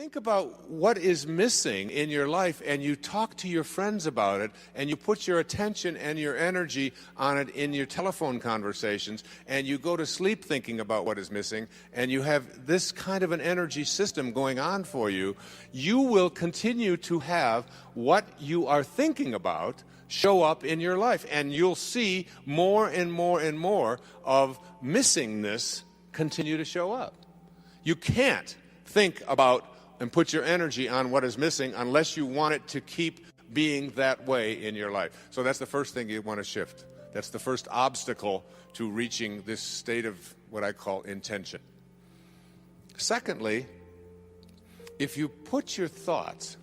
think about what is missing in your life and you talk to your friends about it and you put your attention and your energy on it in your telephone conversations and you go to sleep thinking about what is missing and you have this kind of an energy system going on for you, you will continue to have what you are thinking about show up in your life, and you'll see more and more and more of missingness continue to show up. You can't think about and put your energy on what is missing unless you want it to keep being that way in your life. So that's the first thing you want to shift. That's the first obstacle to reaching this state of what I call intention. Secondly, if you put your thoughts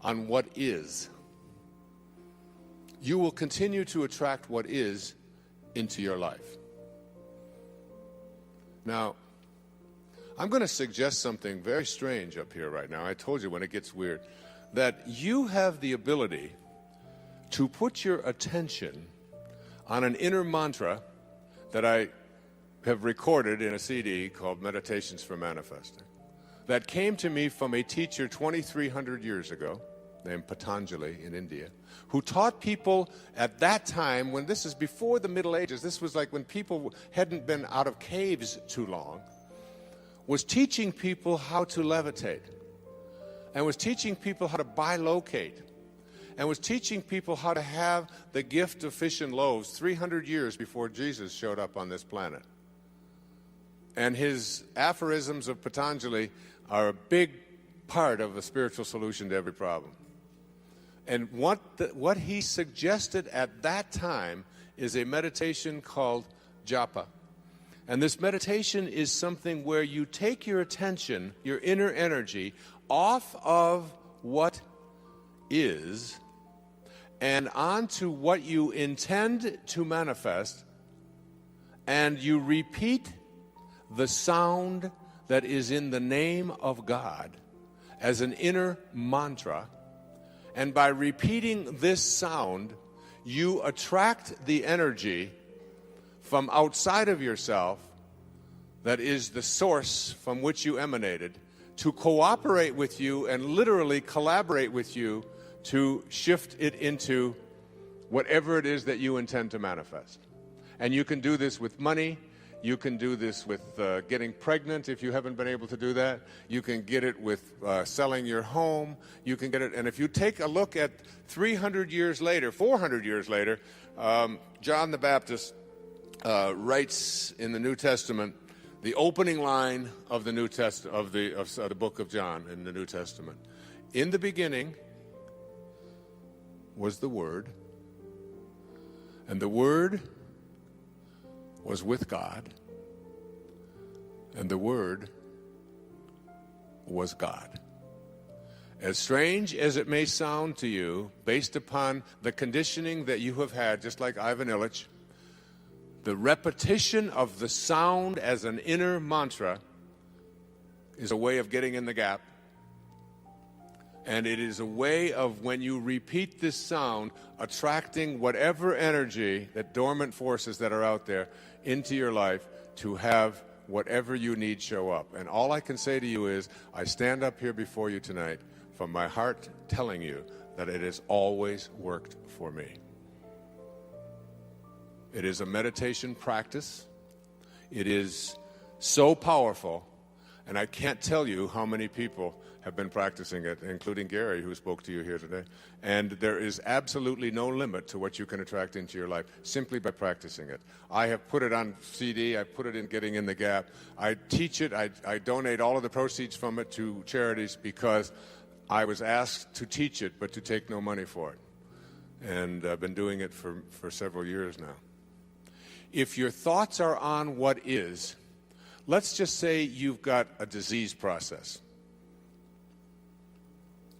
on what is, you will continue to attract what is into your life. Now, I'm going to suggest something very strange up here right now. I told you when it gets weird, that you have the ability to put your attention on an inner mantra that I have recorded in a CD called Meditations for Manifesting, that came to me from a teacher 2,300 years ago named Patanjali in India, who taught people at that time, when this is before the Middle Ages, this was like when people hadn't been out of caves too long, was teaching people how to levitate, and was teaching people how to bilocate, and was teaching people how to have the gift of fish and loaves 300 years before Jesus showed up on this planet. And his aphorisms of Patanjali are a big part of a spiritual solution to every problem. And what he suggested at that time is a meditation called japa. And this meditation is something where you take your attention, your inner energy, off of what is and onto what you intend to manifest, and you repeat the sound that is in the name of God as an inner mantra. And by repeating this sound, you attract the energy from outside of yourself, that is the source from which you emanated, to cooperate with you and literally collaborate with you to shift it into whatever it is that you intend to manifest. And you can do this with money. You can do this with getting pregnant if you haven't been able to do that. You can get it with selling your home. You can get it, and if you take a look at 300 years later, 400 years later, John the Baptist writes in the New Testament, the opening line of the of the book of John in the New Testament. In the beginning was the Word, and the Word was with God, and the Word was God. As strange as it may sound to you, based upon the conditioning that you have had, just like Ivan Illich, the repetition of the sound as an inner mantra is a way of getting in the gap. And it is a way of, when you repeat this sound, attracting whatever energy, that dormant forces that are out there, into your life to have whatever you need show up. And all I can say to you is, I stand up here before you tonight from my heart telling you that it has always worked for me. It is a meditation practice. It is so powerful, and I can't tell you how many people have been practicing it, including Gary, who spoke to you here today. And there is absolutely no limit to what you can attract into your life simply by practicing it. I have put it on CD. I put it in Getting in the Gap. I teach it. I donate all of the proceeds from it to charities because I was asked to teach it, but to take no money for it. And I've been doing it for several years now. If your thoughts are on what is, let's just say you've got a disease process.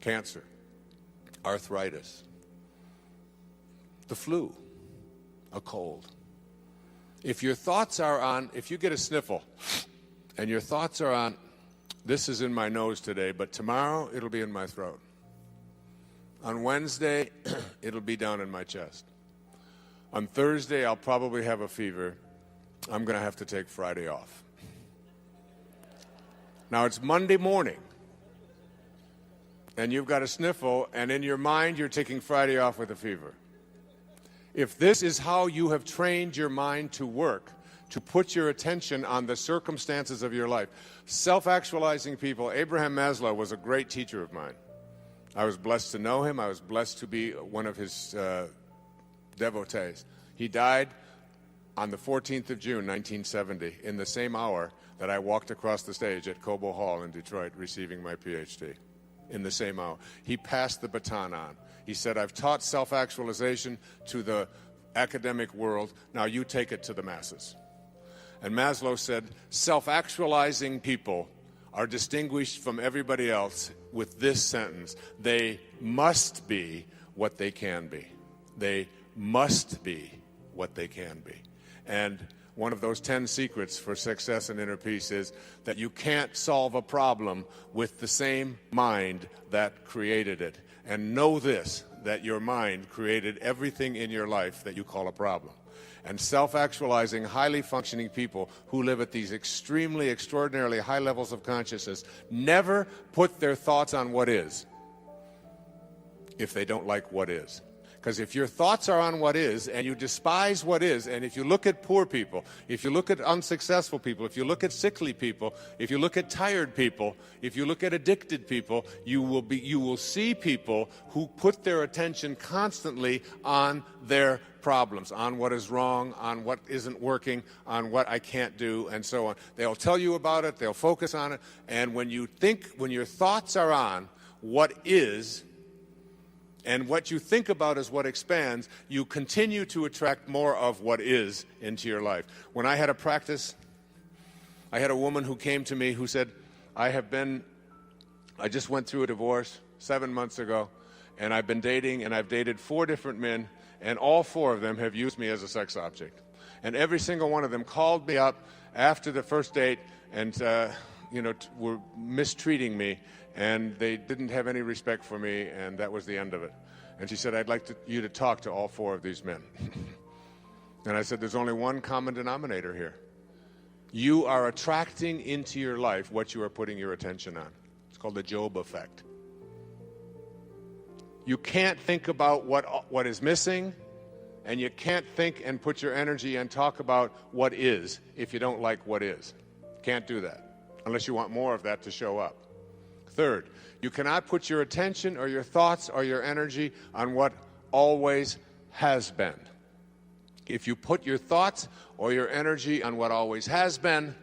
Cancer, arthritis, the flu, a cold. If your thoughts are on, if you get a sniffle and your thoughts are on, this is in my nose today, but tomorrow it'll be in my throat. On Wednesday, it'll be down in my chest. On Thursday, I'll probably have a fever. I'm going to have to take Friday off. Now, it's Monday morning, and you've got a sniffle, and in your mind you're taking Friday off with a fever. If this is how you have trained your mind to work, to put your attention on the circumstances of your life, self-actualizing people, Abraham Maslow was a great teacher of mine. I was blessed to know him. I was blessed to be one of his devotees. He died on the 14th of June, 1970, in the same hour that I walked across the stage at Cobo Hall in Detroit receiving my PhD. In the same hour. He passed the baton on. He said, I've taught self-actualization to the academic world. Now you take it to the masses. And Maslow said, self-actualizing people are distinguished from everybody else with this sentence: they must be what they can be. They must be what they can be. And one of those 10 secrets for success and inner peace is that you can't solve a problem with the same mind that created it. And know this, that your mind created everything in your life that you call a problem. And self-actualizing, highly functioning people who live at these extremely, extraordinarily high levels of consciousness never put their thoughts on what is if they don't like what is. Because if your thoughts are on what is, and you despise what is, and if you look at poor people, if you look at unsuccessful people, if you look at sickly people, if you look at tired people, if you look at addicted people, you will see people who put their attention constantly on their problems, on what is wrong, on what isn't working, on what I can't do, and so on. They'll tell you about it, they'll focus on it, and when your thoughts are on what is, and what you think about is what expands, you continue to attract more of what is into your life. When I had a practice, I had a woman who came to me who said, I just went through a divorce 7 months ago, and I've been dating, and I've dated 4 different men, and all 4 of them have used me as a sex object. And every single one of them called me up after the first date and were mistreating me, and they didn't have any respect for me, and that was the end of it. And she said, I'd like you to talk to all 4 of these men. And I said, there's only one common denominator here. You are attracting into your life what you are putting your attention on. It's called the Job effect. You can't think about what is missing, and you can't think and put your energy and talk about what is if you don't like what is. Can't do that unless you want more of that to show up. Third, you cannot put your attention or your thoughts or your energy on what always has been. If you put your thoughts or your energy on what always has been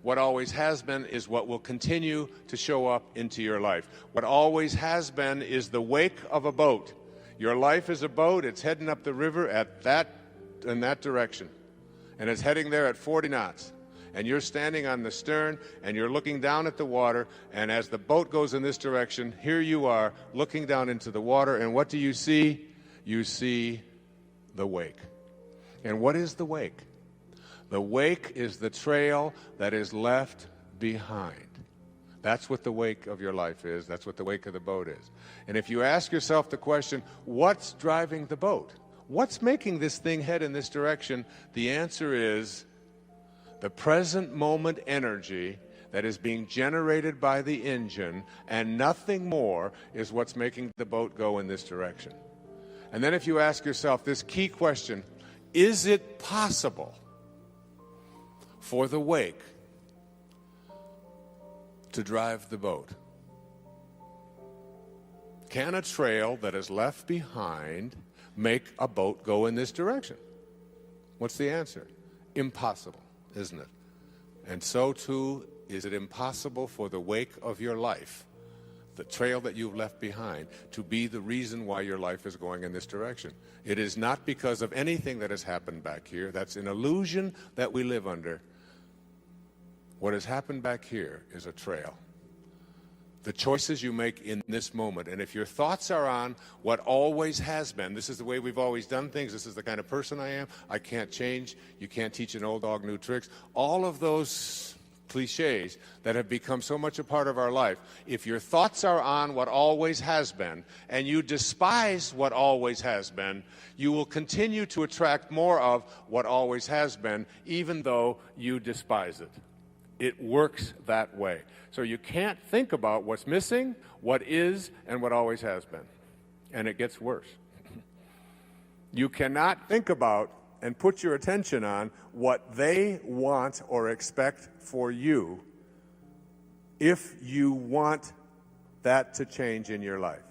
is what will continue to show up into your life. What always has been is the wake of a boat. Your life is a boat. It's heading up the river in that direction. And it's heading there at 40 knots. And you're standing on the stern, and you're looking down at the water, and as the boat goes in this direction, here you are looking down into the water, and what do you see? You see the wake. And what is the wake? The wake is the trail that is left behind. That's what the wake of your life is. That's what the wake of the boat is. And if you ask yourself the question, what's driving the boat? What's making this thing head in this direction? The answer is the present moment energy that is being generated by the engine, and nothing more is what's making the boat go in this direction. And then if you ask yourself this key question, is it possible for the wake to drive the boat? Can a trail that is left behind make a boat go in this direction? What's the answer? Impossible, isn't it? And so too is it impossible for the wake of your life, the trail that you've left behind, to be the reason why your life is going in this direction. It is not because of anything that has happened back here. That's an illusion that we live under. What has happened back here is a trail. The choices you make in this moment, and if your thoughts are on what always has been, this is the way we've always done things, this is the kind of person I am, I can't change, you can't teach an old dog new tricks, all of those cliches that have become so much a part of our life, if your thoughts are on what always has been, and you despise what always has been, you will continue to attract more of what always has been, even though you despise it. It works that way. So you can't think about what's missing, what is, and what always has been. And it gets worse. You cannot think about and put your attention on what they want or expect for you if you want that to change in your life.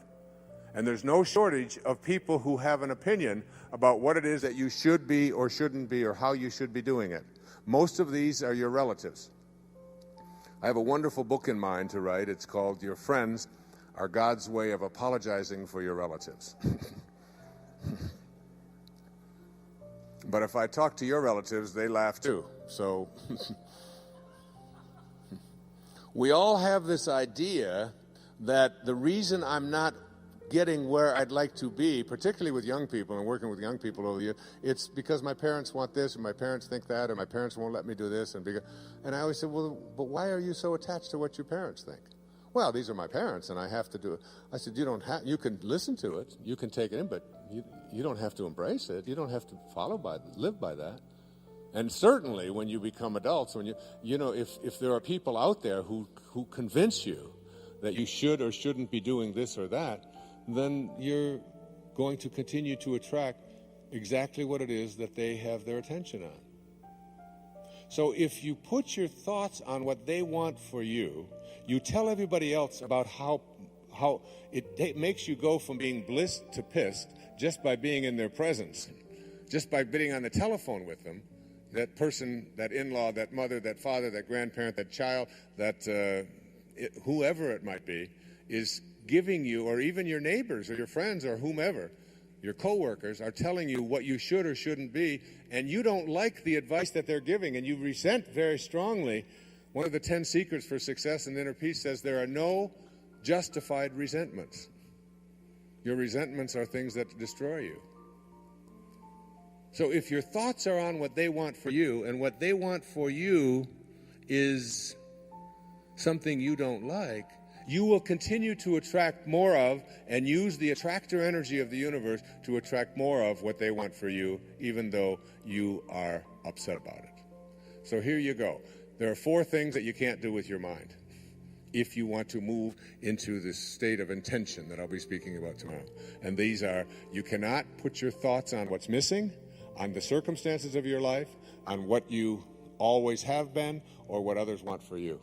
And there's no shortage of people who have an opinion about what it is that you should be or shouldn't be or how you should be doing it. Most of these are your relatives. I have a wonderful book in mind to write. It's called Your Friends Are God's Way of Apologizing for Your Relatives. But if I talk to your relatives, they laugh too. So we all have this idea that the reason I'm not getting where I'd like to be, particularly with young people and working with young people over the years, it's because my parents want this, and my parents think that, and my parents won't let me do this. And I always said, well, but why are you so attached to what your parents think? Well, these are my parents, and I have to do it. I said, you can listen to it, you can take it in, but you don't have to embrace it. You don't have to live by that. And certainly when you become adults, when if there are people out there who convince you that you should or shouldn't be doing this or that, then you're going to continue to attract exactly what it is that they have their attention on. So if you put your thoughts on what they want for you, you tell everybody else about how it makes you go from being blissed to pissed just by being in their presence, just by being on the telephone with them. That person, that in-law, that mother, that father, that grandparent, that child, that whoever it might be, is giving you, or even your neighbors or your friends or whomever, your coworkers, are telling you what you should or shouldn't be, and you don't like the advice that they're giving, and you resent very strongly. One of the 10 secrets for success and inner peace says there are no justified resentments. Your resentments are things that destroy you. So if your thoughts are on what they want for you, and what they want for you is something you don't like, you will continue to attract more of and use the attractor energy of the universe to attract more of what they want for you, even though you are upset about it. So here you go. There are 4 things that you can't do with your mind if you want to move into this state of intention that I'll be speaking about tomorrow. And these are: you cannot put your thoughts on what's missing, on the circumstances of your life, on what you always have been, or what others want for you.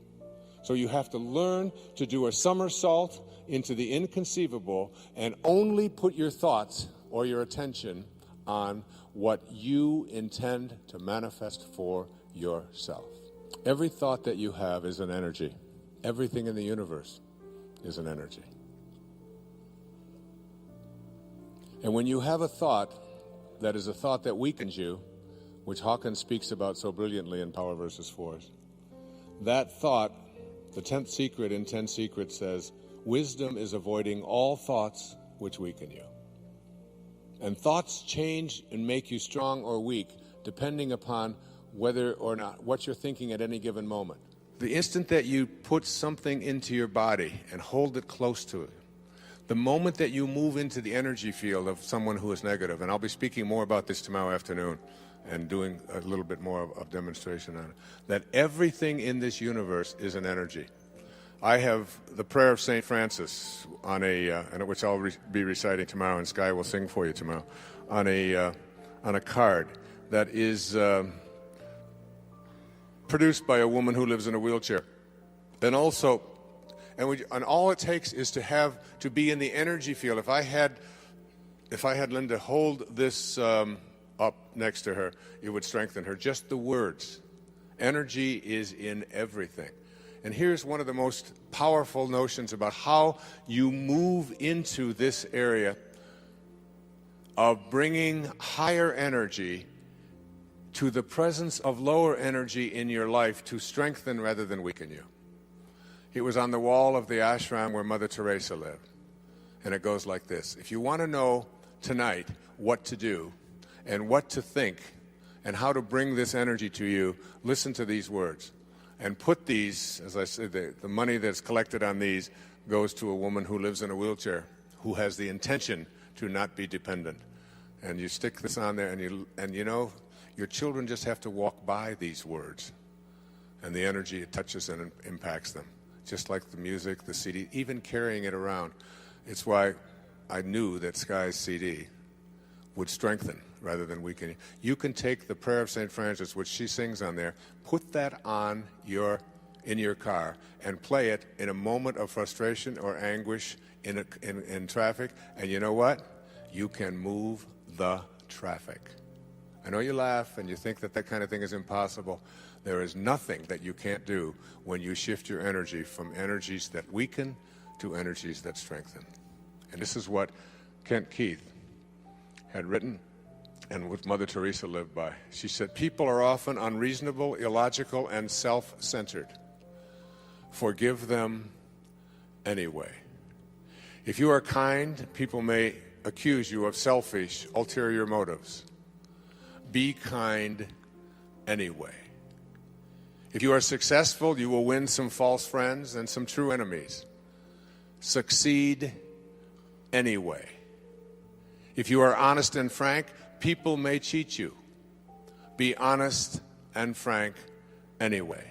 So you have to learn to do a somersault into the inconceivable and only put your thoughts or your attention on what you intend to manifest for yourself. Every thought that you have is an energy. Everything in the universe is an energy. And when you have a thought that is a thought that weakens you, which Hawkins speaks about so brilliantly in Power versus Force, that thought, the 10th secret in 10 Secrets says, wisdom is avoiding all thoughts which weaken you. And thoughts change and make you strong or weak depending upon whether or not what you're thinking at any given moment. The instant that you put something into your body and hold it close to it, the moment that you move into the energy field of someone who is negative, and I'll be speaking more about this tomorrow afternoon and doing a little bit more of demonstration on it, that everything in this universe is an energy. I have the prayer of St. Francis on which I'll be reciting tomorrow, and Sky will sing for you tomorrow, on a card that is produced by a woman who lives in a wheelchair. And also, and all it takes is to be in the energy field. If I had Linda hold this up next to her, it would strengthen her. Just the words. Energy is in everything. And here's one of the most powerful notions about how you move into this area of bringing higher energy to the presence of lower energy in your life to strengthen rather than weaken you. It was on the wall of the ashram where Mother Teresa lived. And it goes like this: if you want to know tonight what to do and what to think and how to bring this energy to you, listen to these words. And put these, as I said, the money that's collected on these goes to a woman who lives in a wheelchair, who has the intention to not be dependent. And you stick this on there, and you know, your children just have to walk by these words. and the energy it touches and impacts them. Just like the music, the CD, even carrying it around. It's why I knew that Sky's CD would strengthen rather than weaken. You can take the Prayer of St. Francis, which she sings on there, put that on in your car and play it in a moment of frustration or anguish in traffic, and you know what? You can move the traffic. I know you laugh and you think that kind of thing is impossible. There is nothing that you can't do when you shift your energy from energies that weaken to energies that strengthen. And this is what Kent Keith had written and what Mother Teresa lived by. She said, people are often unreasonable, illogical, and self-centered. Forgive them anyway. If you are kind, people may accuse you of selfish, ulterior motives. Be kind anyway. If you are successful, you will win some false friends and some true enemies. Succeed anyway. If you are honest and frank, people may cheat you. Be honest and frank anyway.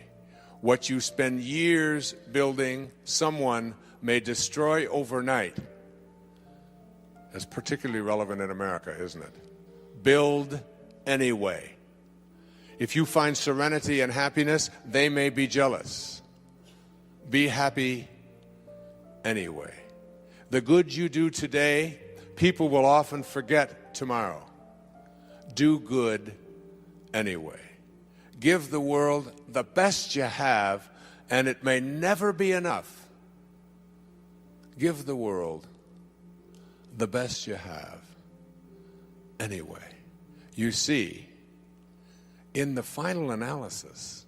What you spend years building, someone may destroy overnight. That's particularly relevant in America, isn't it? Build anyway. If you find serenity and happiness, they may be jealous. Be happy anyway. The good you do today, people will often forget tomorrow. Do good anyway. Give the world the best you have, and it may never be enough. Give the world the best you have anyway. You see, in the final analysis,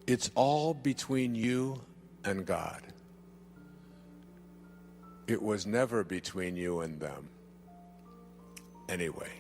it's all between you and God. It was never between you and them anyway.